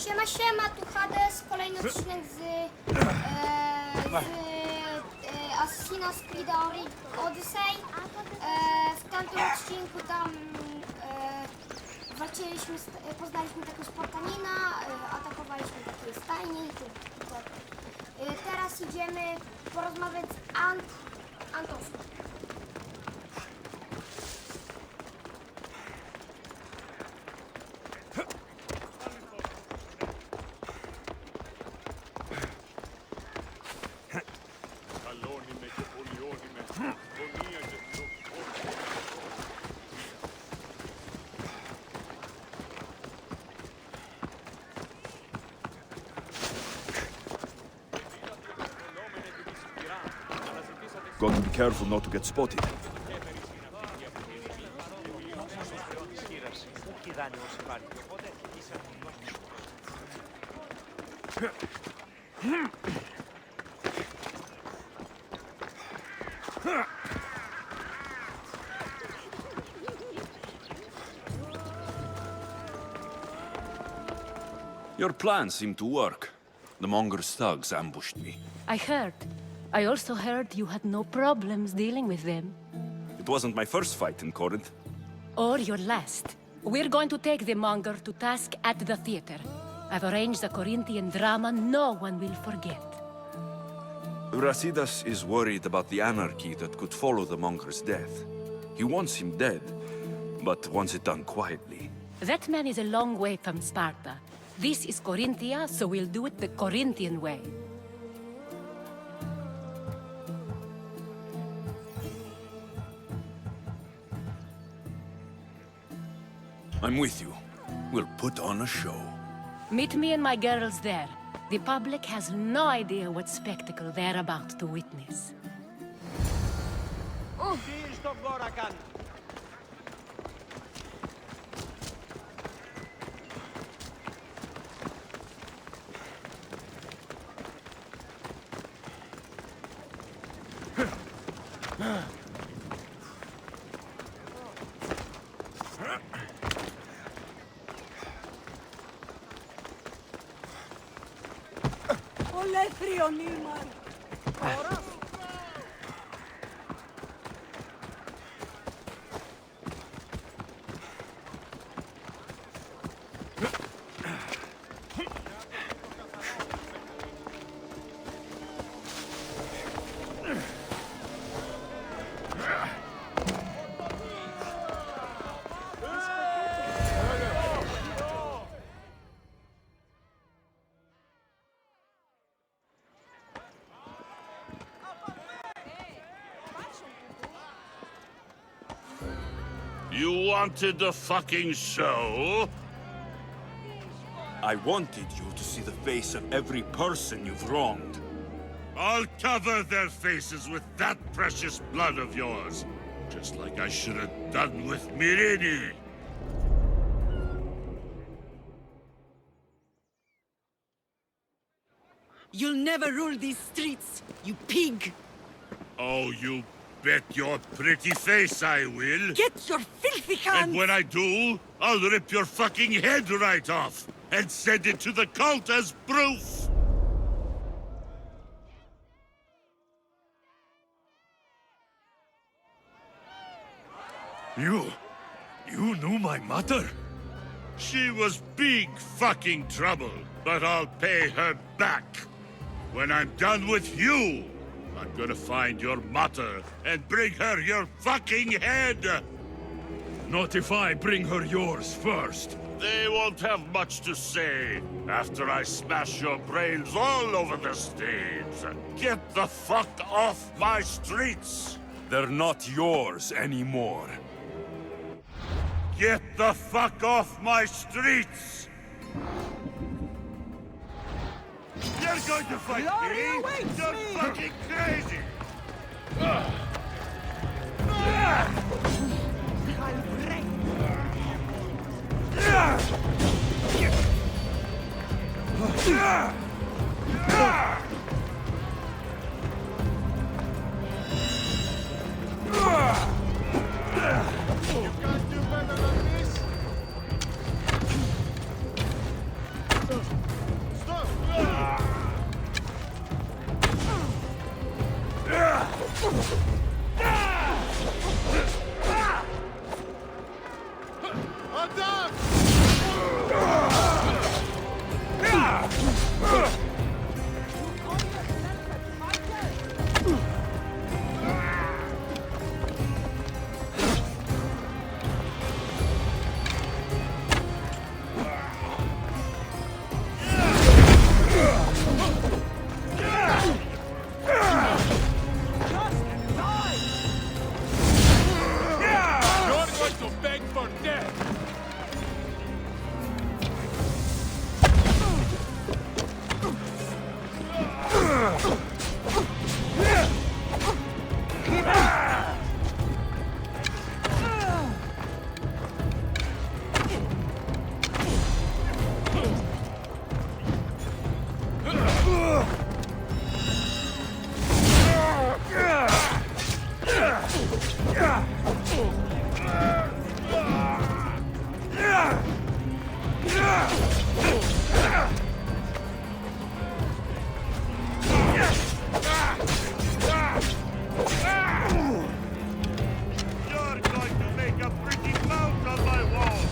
Siema, siema, tu Hades, kolejny odcinek z Assassin's Creed Odyssey. W tamtym odcinku tam walczyliśmy, poznaliśmy takiego Spartanina, atakowaliśmy takie stajnie i tak. Teraz idziemy porozmawiać z Antosem. Gotta be careful not to get spotted. Your plan seemed to work. The Monger's thugs ambushed me. I heard. I also heard you had no problems dealing with them. It wasn't my first fight in Corinth. Or your last. We're going to take the monger to task at the theater. I've arranged a Corinthian drama no one will forget. Brasidas is worried about the anarchy that could follow the Monger's death. He wants him dead, but wants it done quietly. That man is a long way from Sparta. This is Corinthia, so we'll do it the Corinthian way. I'm with you. We'll put on a show. Meet me and my girls there. The public has no idea what spectacle they're about to witness. You wanted the fucking show? I wanted you to see the face of every person you've wronged. I'll cover their faces with that precious blood of yours. Just like I should have done with Mirini. You'll never rule these streets, you pig! Oh, you bet your pretty face I will. Get your filthy hands! And when I do, I'll rip your fucking head right off and send it to the cult as proof. You knew my mother? She was big fucking trouble, but I'll pay her back. When I'm done with you, I'm gonna find your mother and bring her your fucking head! Not if I bring her yours first. They won't have much to say after I smash your brains all over the stage. Get the fuck off my streets! They're not yours anymore. Get the fuck off my streets! You're going to fight me? You're fucking crazy! You're going to make a pretty mount on my wall.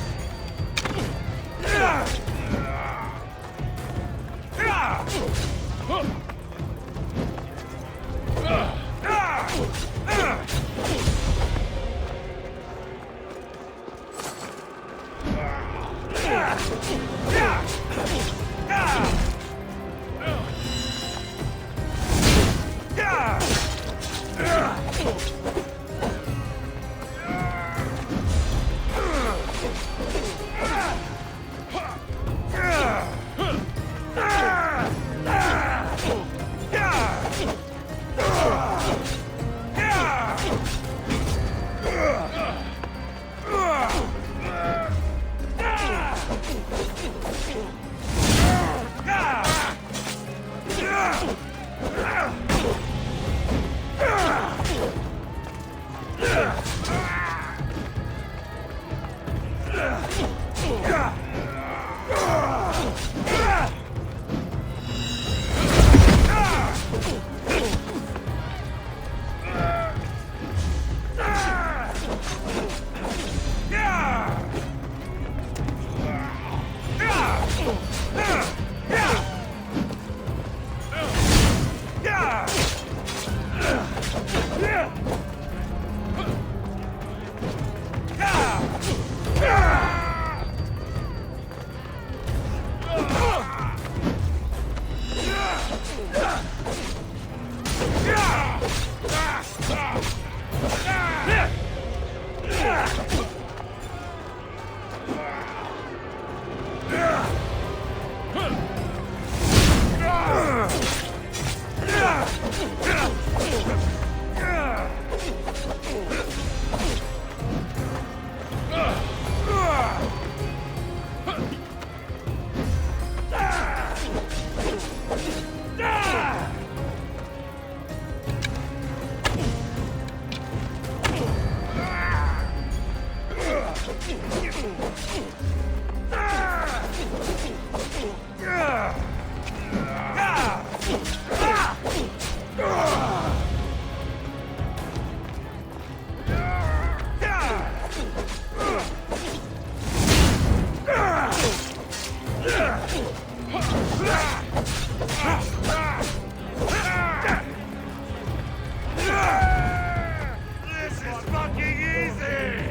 This is fucking easy!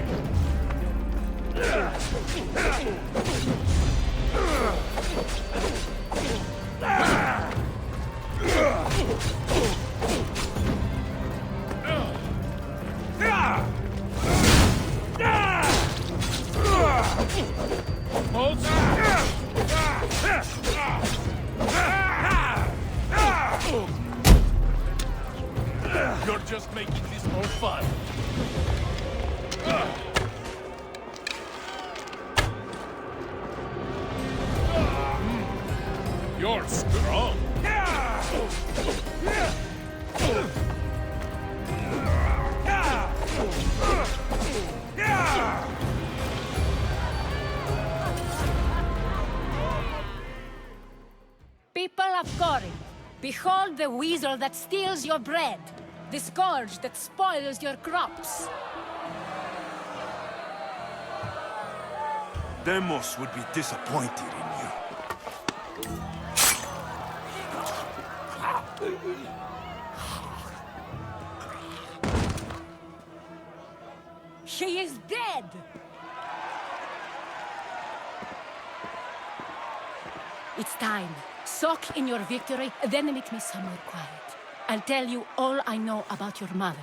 You're just making this more fun. You're strong. People of Korynth, behold the weasel that steals your bread, the scourge that spoils your crops. Demos would be disappointed in you. She is dead! It's time. Soak in your victory, then meet me somewhere quiet. I'll tell you all I know about your mother.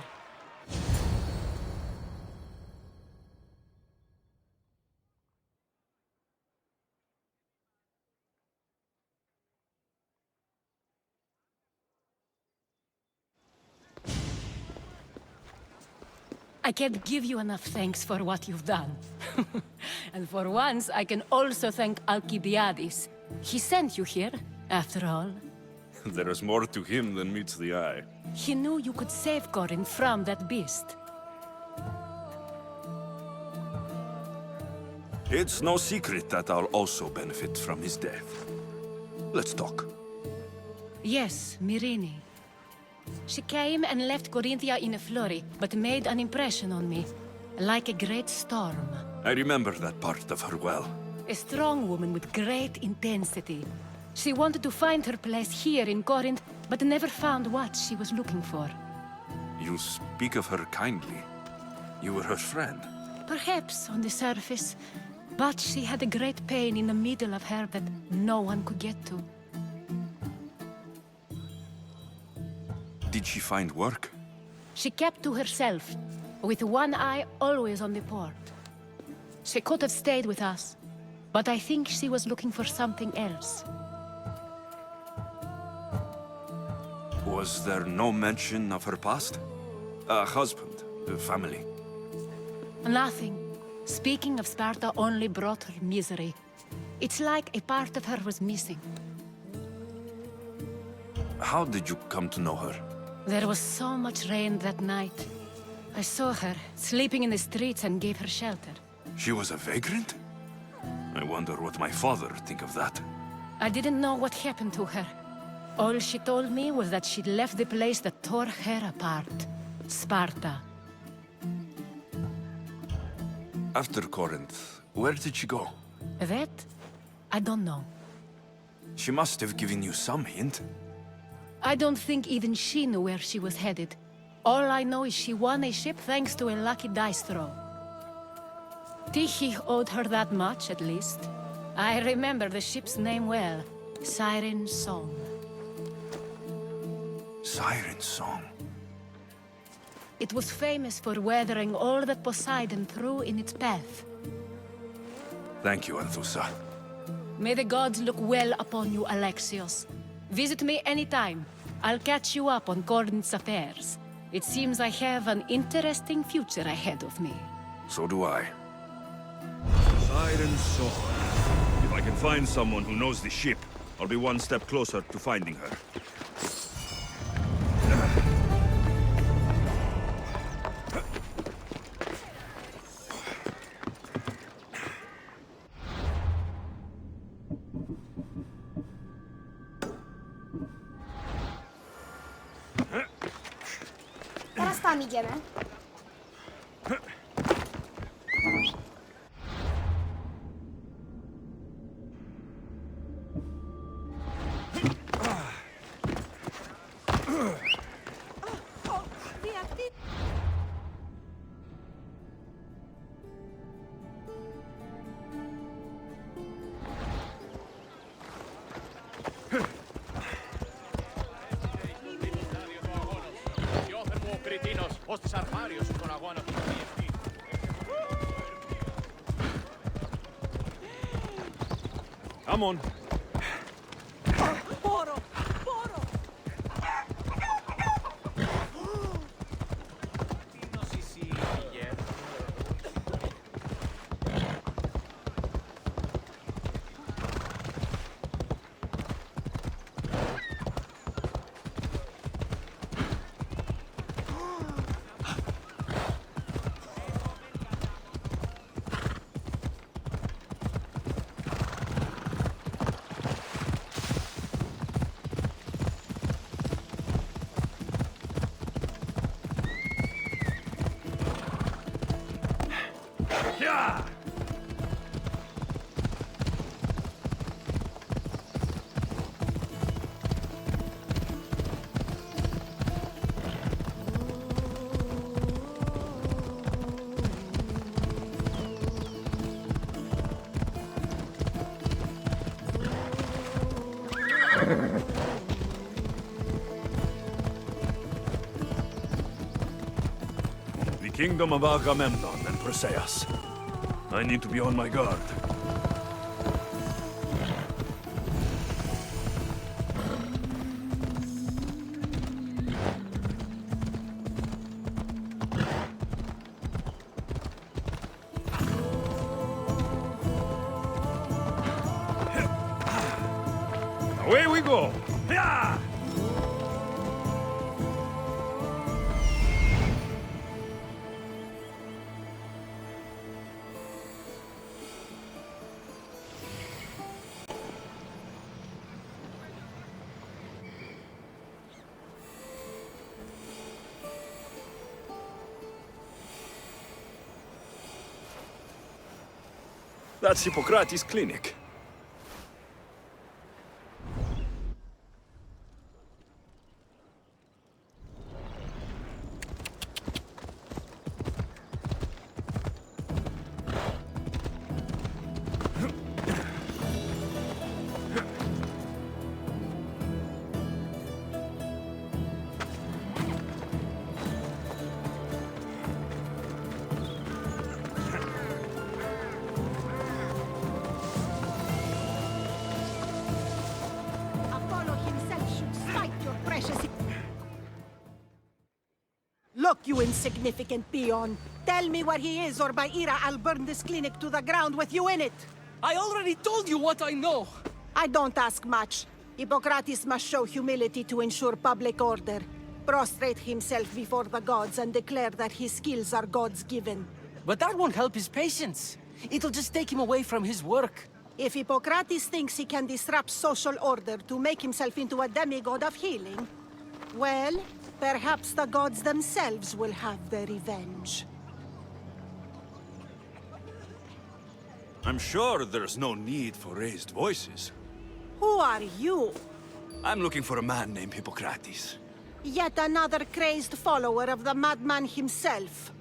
I can't give you enough thanks for what you've done. And for once, I can also thank Alcibiades. He sent you here, after all. There is more to him than meets the eye. He knew you could save Corinth from that beast. It's no secret that I'll also benefit from his death. Let's talk. Yes, Myrine. She came and left Corinthia in a flurry, but made an impression on me, like a great storm. I remember that part of her well. A strong woman with great intensity. She wanted to find her place here in Corinth, but never found what she was looking for. You speak of her kindly. You were her friend. Perhaps on the surface, but she had a great pain in the middle of her that no one could get to. Did she find work? She kept to herself, with one eye always on the port. She could have stayed with us, but I think she was looking for something else. Was there no mention of her past? A husband, a family? Nothing. Speaking of Sparta only brought her misery. It's like a part of her was missing. How did you come to know her? There was so much rain that night. I saw her, sleeping in the streets, and gave her shelter. She was a vagrant? I wonder what my father think of that. I didn't know what happened to her. All she told me was that she'd left the place that tore her apart. Sparta. After Corinth, where did she go? That? I don't know. She must have given you some hint. I don't think even she knew where she was headed. All I know is she won a ship thanks to a lucky dice throw. Tyche owed her that much, at least. I remember the ship's name well. Siren Song. Siren Song. It was famous for weathering all that Poseidon threw in its path. Thank you, Anthusa. May the gods look well upon you, Alexios. Visit me anytime. I'll catch you up on Corinth's affairs. It seems I have an interesting future ahead of me. So do I. Siren Song. If I can find someone who knows the ship, I'll be one step closer to finding her. Teraz tam idziemy. Come on. Yeah! The kingdom of Agamemnon and Perseus. I need to be on my guard. Away we go! Yeah! That's Hippocrates' clinic. Apollo himself should smite your precious... Look, you insignificant peon. Tell me where he is, or by Ira, I'll burn this clinic to the ground with you in it. I already told you what I know. I don't ask much. Hippocrates must show humility to ensure public order. Prostrate himself before the gods and declare that his skills are God's given. But that won't help his patients. It'll just take him away from his work. If Hippocrates thinks he can disrupt social order to make himself into a demigod of healing, well, perhaps the gods themselves will have their revenge. I'm sure there's no need for raised voices. Who are you? I'm looking for a man named Hippocrates. Yet another crazed follower of the madman himself.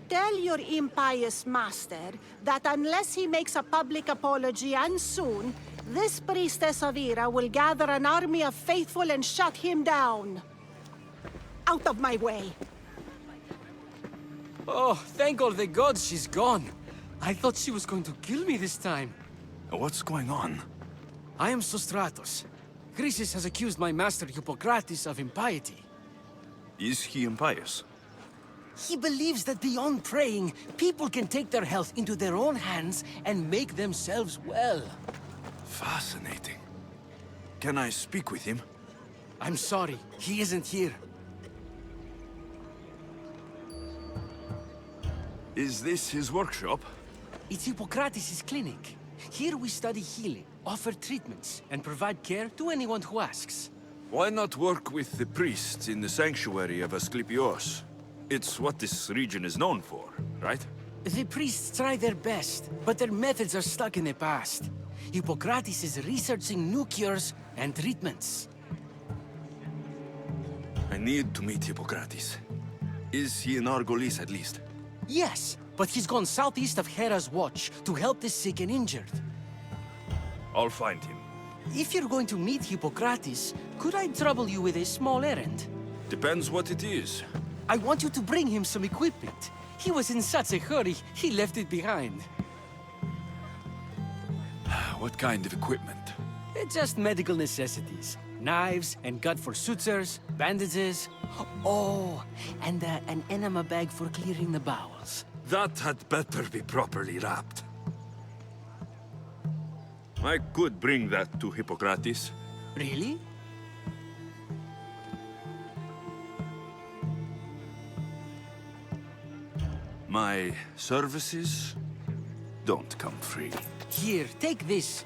Tell your impious master that unless he makes a public apology, and soon, this priestess of Ira will gather an army of faithful and shut him down. Out of my way! Oh, thank all the gods she's gone. I thought she was going to kill me this time. What's going on? I am Sostratos. Chrysis has accused my master Hippocrates of impiety. Is he impious? He believes that beyond praying, people can take their health into their own hands and make themselves well. Fascinating. Can I speak with him? I'm sorry, he isn't here. Is this his workshop? It's Hippocrates' clinic. Here we study healing, offer treatments, and provide care to anyone who asks. Why not work with the priests in the sanctuary of Asclepios? It's what this region is known for, right? The priests try their best, but their methods are stuck in the past. Hippocrates is researching new cures and treatments. I need to meet Hippocrates. Is he in Argolis at least? Yes, but he's gone southeast of Hera's watch to help the sick and injured. I'll find him. If you're going to meet Hippocrates, could I trouble you with a small errand? Depends what it is. I want you to bring him some equipment. He was in such a hurry, he left it behind. What kind of equipment? Just medical necessities. Knives and gut for sutures, bandages. Oh, and an enema bag for clearing the bowels. That had better be properly wrapped. I could bring that to Hippocrates. Really? My services don't come free. Here, take this.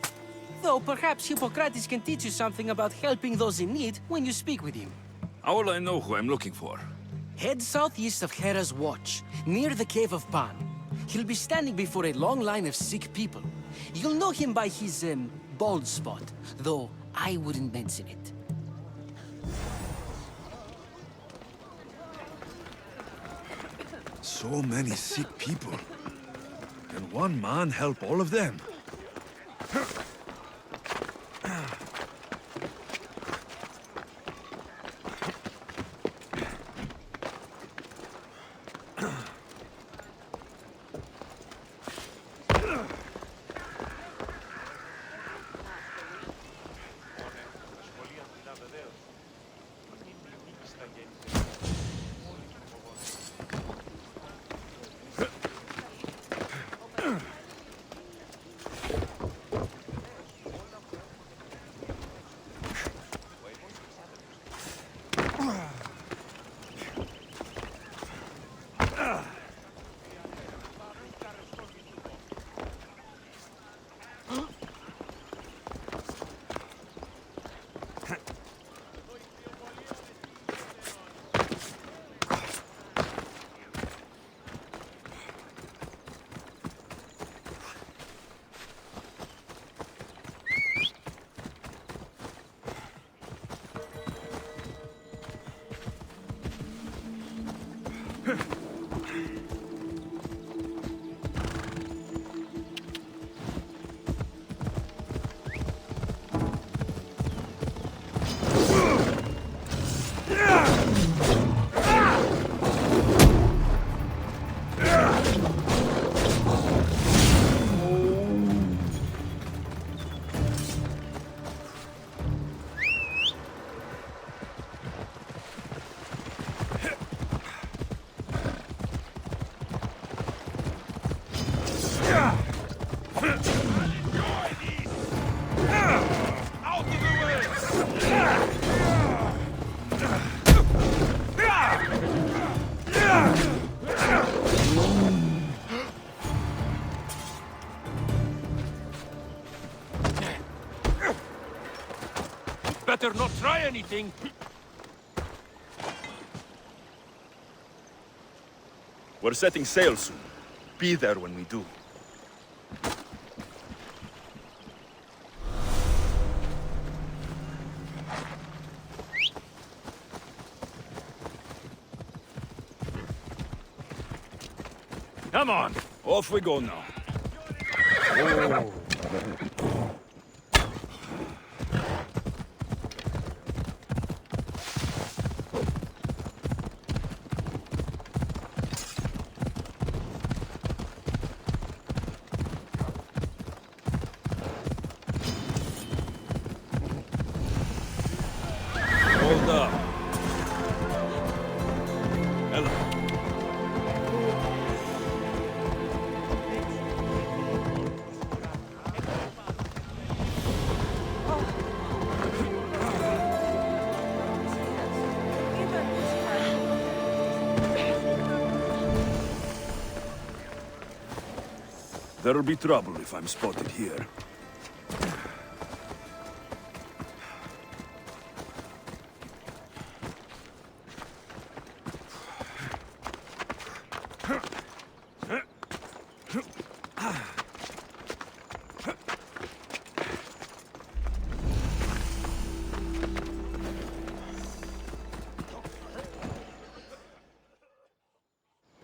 Though perhaps Hippocrates can teach you something about helping those in need when you speak with him. How will I know who I'm looking for? Head southeast of Hera's watch, near the Cave of Pan. He'll be standing before a long line of sick people. You'll know him by his, bald spot, though I wouldn't mention it. So many sick people. Can one man help all of them? better not try anything. We're setting sail soon. Be there when we do. Come on. Off we go now. Hold up. Hello. There'll be trouble if I'm spotted here.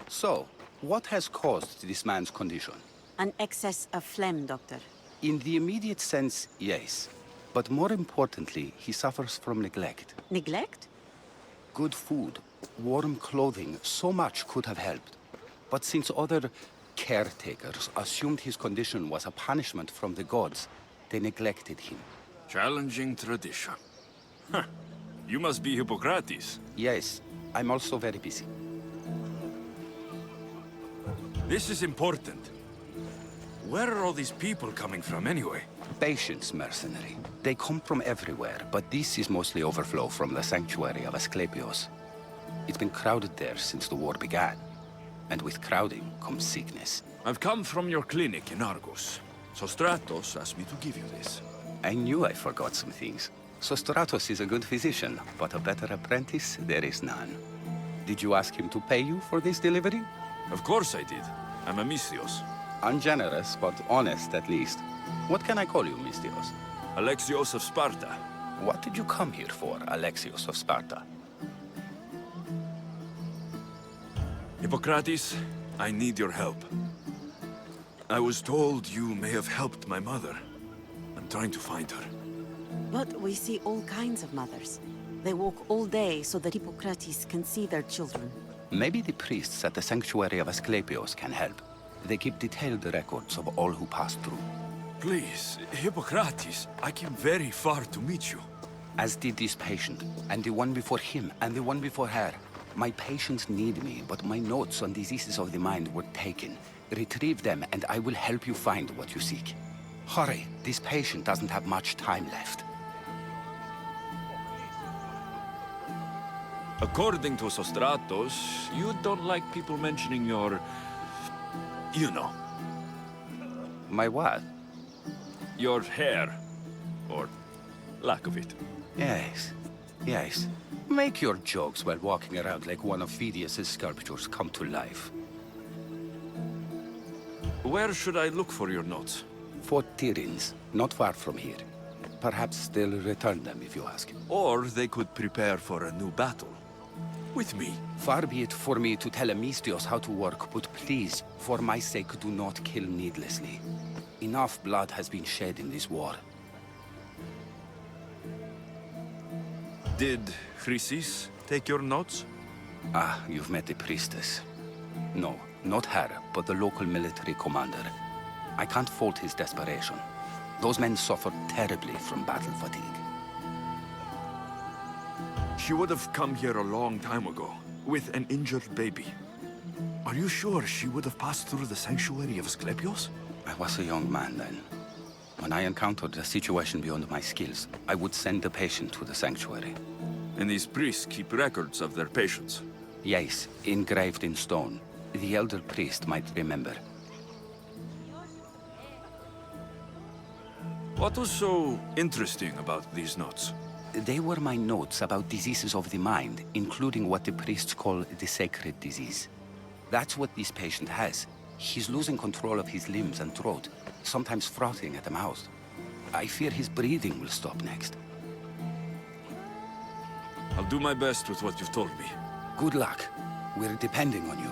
So, what has caused this man's condition? An excess of phlegm, Doctor. In the immediate sense, yes. But more importantly, he suffers from neglect. Neglect? Good food, warm clothing, so much could have helped. But since other caretakers assumed his condition was a punishment from the gods, they neglected him. Challenging tradition. Huh. You must be Hippocrates. Yes, I'm also very busy. This is important. Where are all these people coming from anyway? Patience, mercenary. They come from everywhere, but this is mostly overflow from the sanctuary of Asclepios. It's been crowded there since the war began. And with crowding comes sickness. I've come from your clinic in Argos. So Stratos asked me to give you this. I knew I forgot some things. Sostratos is a good physician, but a better apprentice there is none. Did you ask him to pay you for this delivery? Of course I did. I'm a Mystios. Ungenerous, but honest at least. What can I call you, Mystios? Alexios of Sparta. What did you come here for, Alexios of Sparta? Hippocrates, I need your help. I was told you may have helped my mother. I'm trying to find her. But we see all kinds of mothers. They walk all day so that Hippocrates can see their children. Maybe the priests at the sanctuary of Asclepios can help. They keep detailed records of all who pass through. Please, Hippocrates, I came very far to meet you. As did this patient, and the one before him, and the one before her. My patients need me, but my notes on diseases of the mind were taken. Retrieve them, and I will help you find what you seek. Hurry, this patient doesn't have much time left. According to Sostratos, you don't like people mentioning your... you know. My what? Your hair. Or lack of it. Yes, yes. Make your jokes while walking around like one of Phidias' sculptures come to life. Where should I look for your notes? Fort Tyrins, not far from here. Perhaps they'll return them if you ask. Or they could prepare for a new battle. With me. Far be it for me to tell a Mystios how to work, but please, for my sake, do not kill needlessly. Enough blood has been shed in this war. Did Chrysis take your notes? Ah, you've met the priestess. No, not her, but the local military commander. I can't fault his desperation. Those men suffered terribly from battle fatigue. She would have come here a long time ago, with an injured baby. Are you sure she would have passed through the sanctuary of Asclepios? I was a young man then. When I encountered a situation beyond my skills, I would send the patient to the sanctuary. And these priests keep records of their patients? Yes, engraved in stone. The elder priest might remember. What was so interesting about these notes? They were my notes about diseases of the mind, including what the priests call the sacred disease. That's what this patient has. He's losing control of his limbs and throat, sometimes frothing at the mouth. I fear his breathing will stop next. I'll do my best with what you've told me. Good luck. We're depending on you.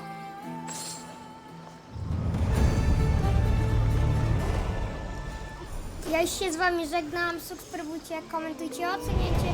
Ja już się z wami żegnam, subskrybujcie, komentujcie, oceniajcie.